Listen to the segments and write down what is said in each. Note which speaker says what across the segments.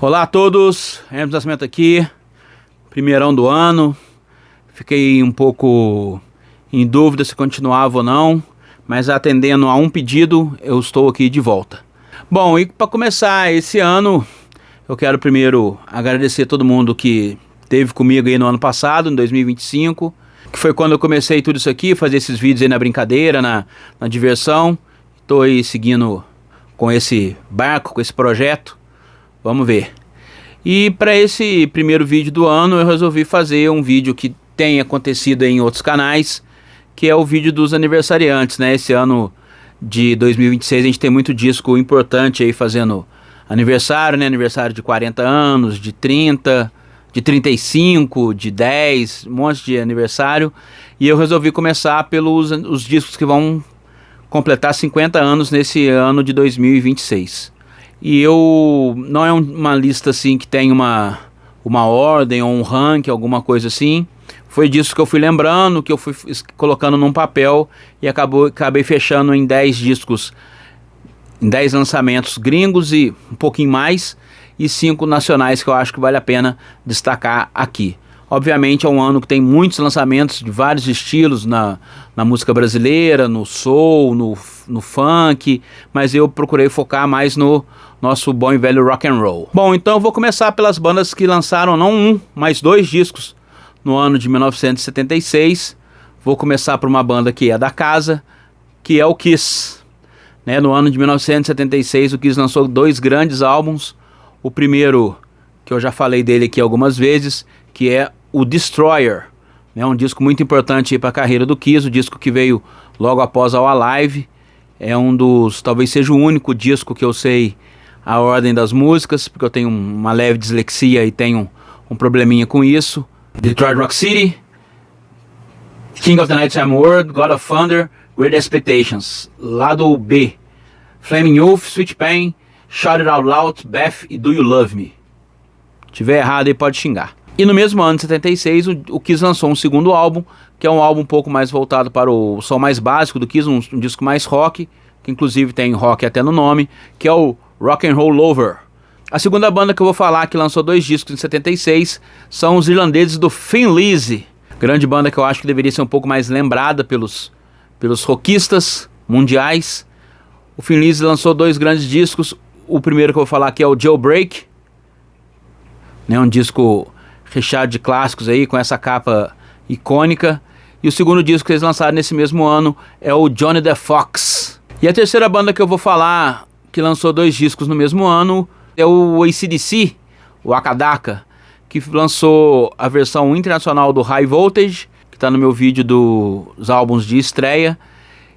Speaker 1: Olá a todos, Hermes Nascimento aqui, primeirão do ano. Fiquei um pouco em dúvida se continuava ou não, mas atendendo a um pedido, eu estou aqui de volta. Bom, e para começar esse ano, eu quero primeiro agradecer a todo mundo que esteve comigo aí no ano passado, em 2025, que foi quando eu comecei tudo isso aqui, fazer esses vídeos aí na brincadeira, na diversão. Estou aí seguindo com esse barco, com esse projeto. Vamos ver. E para esse primeiro vídeo do ano eu resolvi fazer um vídeo que tem acontecido em outros canais, que é o vídeo dos aniversariantes, né? Esse ano de 2026 a gente tem muito disco importante aí fazendo aniversário, né? Aniversário de 40 anos, de 30, de 35, de 10, um monte de aniversário. E eu resolvi começar pelos os discos que vão completar 50 anos nesse ano de 2026. E eu não é uma lista assim que tem uma ordem ou um ranking, alguma coisa assim. Foi disso que eu fui lembrando, que eu fui colocando num papel e acabei fechando em 10 discos, em 10 lançamentos gringos e um pouquinho mais, e 5 nacionais que eu acho que vale a pena destacar aqui. Obviamente é um ano que tem muitos lançamentos de vários estilos na música brasileira, no soul, no funk, mas eu procurei focar mais no nosso bom e velho rock and roll. Bom, então eu vou começar pelas bandas que lançaram não um, mas 2 discos no ano de 1976. Vou começar por uma banda que é da casa, que é o Kiss. Né? No ano de 1976 o Kiss lançou 2 grandes álbuns. O primeiro, que eu já falei dele aqui algumas vezes, que é o Destroyer, né? Um disco muito importante para a carreira do Kiss, o disco que veio logo após ao Alive. É um dos, talvez seja o único disco que eu sei a ordem das músicas, porque eu tenho uma leve dislexia e tenho um probleminha com isso. Detroit Rock City, King of the Nighttime World, God of Thunder, Great Expectations. Lado B, Flaming Youth, Sweet Pain, Shout It Out Loud, Beth e Do You Love Me. Se tiver errado aí pode xingar. E no mesmo ano de 76 o Kiss lançou um segundo álbum, que é um álbum um pouco mais voltado para o som mais básico do Kiss, um disco mais rock, que inclusive tem rock até no nome, que é o Rock and Roll Lover. A segunda banda que eu vou falar, que lançou 2 discos em 76, são os irlandeses do Thin Lizzy. Grande banda que eu acho que deveria ser um pouco mais lembrada pelos rockistas mundiais. O Thin Lizzy lançou 2 grandes discos. O primeiro que eu vou falar aqui é o Jailbreak, né, um disco recheado de clássicos aí, com essa capa icônica. E o segundo disco que eles lançaram nesse mesmo ano é o Johnny the Fox. E a terceira banda que eu vou falar, que lançou 2 discos no mesmo ano, é o AC/DC, o Akadaka, que lançou a versão internacional do High Voltage, que está no meu vídeo dos álbuns de estreia.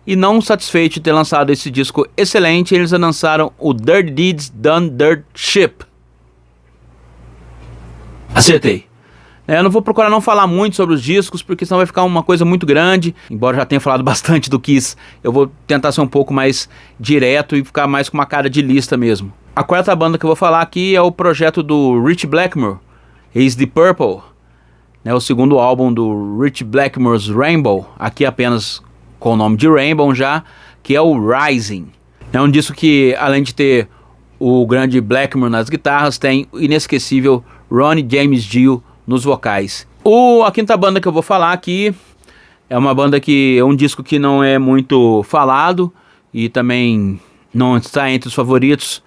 Speaker 1: E não satisfeito de ter lançado esse disco excelente, eles lançaram o Dirty Deeds Done Dirt Ship. Acertei. Eu não vou procurar não falar muito sobre os discos, porque senão vai ficar uma coisa muito grande. Embora eu já tenha falado bastante do Kiss, eu vou tentar ser um pouco mais direto e ficar mais com uma cara de lista mesmo. A quarta banda que eu vou falar aqui é o projeto do Rich Blackmore, ex Deep Purple, né, o segundo álbum do Rich Blackmore's Rainbow, aqui apenas com o nome de Rainbow já, que é o Rising. É um disco que, além de ter o grande Blackmore nas guitarras, tem o inesquecível Ronnie James Dio nos vocais. A quinta banda que eu vou falar aqui é uma banda que é um disco que não é muito falado e também não está entre os favoritos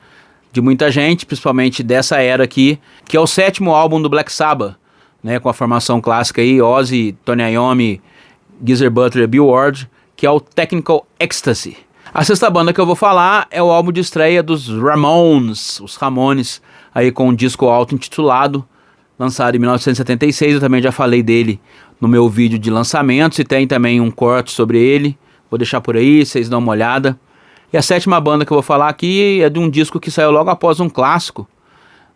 Speaker 1: de muita gente, principalmente dessa era aqui, que é o 7º álbum do Black Sabbath, né, com a formação clássica aí, Ozzy, Tony Iommi, Geezer Butler e Bill Ward, que é o Technical Ecstasy. A sexta banda que eu vou falar é o álbum de estreia dos Ramones, os Ramones, aí com um disco auto-intitulado, lançado em 1976, eu também já falei dele no meu vídeo de lançamentos e tem também um corte sobre ele, vou deixar por aí, vocês dão uma olhada. E a 7ª banda que eu vou falar aqui é de um disco que saiu logo após um clássico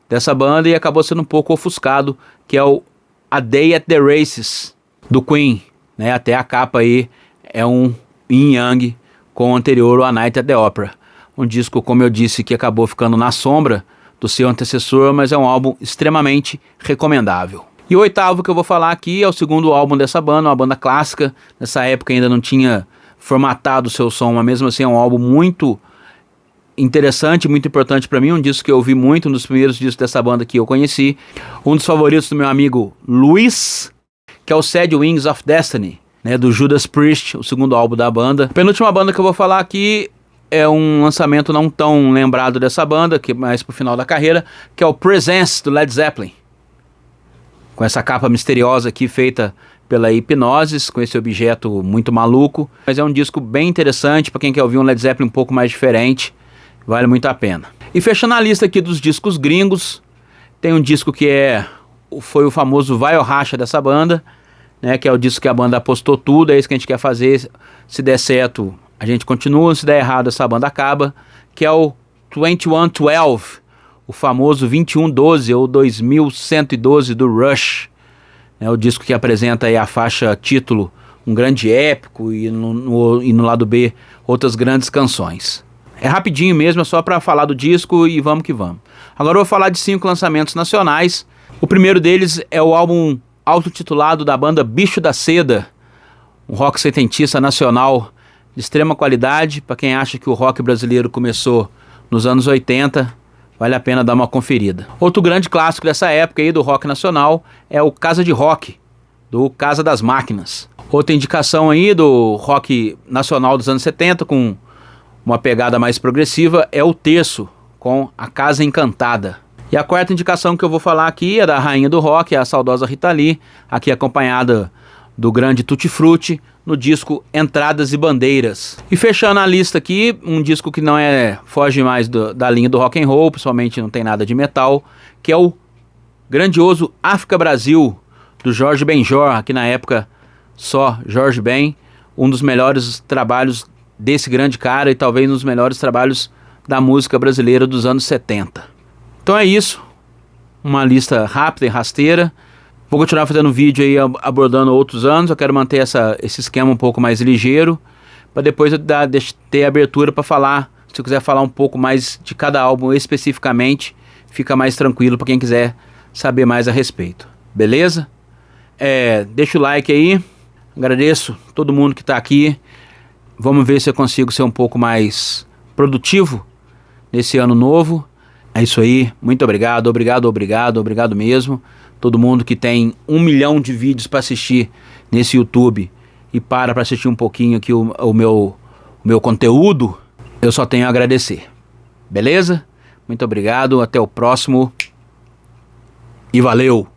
Speaker 1: dessa banda e acabou sendo um pouco ofuscado, que é o A Day at the Races, do Queen, né? Até a capa aí é um yin yang com o anterior, o A Night at the Opera. Um disco, como eu disse, que acabou ficando na sombra do seu antecessor, mas é um álbum extremamente recomendável. E o 8º que eu vou falar aqui é o segundo álbum dessa banda, uma banda clássica. Nessa época ainda não tinha formatado o seu som, mas mesmo assim é um álbum muito interessante, muito importante para mim, um disco que eu ouvi muito, um dos primeiros discos dessa banda que eu conheci, um dos favoritos do meu amigo Luiz, que é o Sad Wings of Destiny, né, do Judas Priest, o segundo álbum da banda. A penúltima banda que eu vou falar aqui é um lançamento não tão lembrado dessa banda, que mais pro final da carreira, que é o Presence, do Led Zeppelin. Com essa capa misteriosa aqui, feita pela Hipgnosis, com esse objeto muito maluco. Mas é um disco bem interessante, para quem quer ouvir um Led Zeppelin um pouco mais diferente, vale muito a pena. E fechando a lista aqui dos discos gringos, tem um disco que foi o famoso Vai ou Racha dessa banda, né, que é o disco que a banda apostou tudo, é isso que a gente quer fazer. Se der certo, a gente continua, se der errado, essa banda acaba, que é o 2112, o famoso 2112 ou 2112 do Rush. É o disco que apresenta aí a faixa título, um grande épico, e no lado B, outras grandes canções. É rapidinho mesmo, é só para falar do disco e vamos que vamos. Agora eu vou falar de 5 lançamentos nacionais. O primeiro deles é o álbum autotitulado da banda Bicho da Seda, um rock setentista nacional de extrema qualidade. Para quem acha que o rock brasileiro começou nos anos 80, vale a pena dar uma conferida. Outro grande clássico dessa época aí do rock nacional é o Casa de Rock, do Casa das Máquinas. Outra indicação aí do rock nacional dos anos 70, com uma pegada mais progressiva, é o Terço, com A Casa Encantada. E a quarta indicação que eu vou falar aqui é da rainha do rock, a saudosa Rita Lee, aqui acompanhada do grande Tutti Frutti, no disco Entradas e Bandeiras. E fechando a lista aqui, um disco que não foge mais da linha do rock and roll, principalmente não tem nada de metal, que é o grandioso África Brasil, do Jorge Benjor, aqui na época só Jorge Ben, um dos melhores trabalhos desse grande cara e talvez um dos melhores trabalhos da música brasileira dos anos 70. Então é isso, uma lista rápida e rasteira. Vou continuar fazendo vídeo aí abordando outros anos. Eu quero manter esse esquema um pouco mais ligeiro, para depois eu ter abertura para falar. Se eu quiser falar um pouco mais de cada álbum especificamente, fica mais tranquilo para quem quiser saber mais a respeito. Beleza? Deixa o like aí. Agradeço todo mundo que está aqui. Vamos ver se eu consigo ser um pouco mais produtivo nesse ano novo. É isso aí, muito obrigado, obrigado mesmo. Todo mundo que tem 1 milhão de vídeos para assistir nesse YouTube e para assistir um pouquinho aqui o meu conteúdo, eu só tenho a agradecer. Beleza? Muito obrigado, até o próximo e valeu!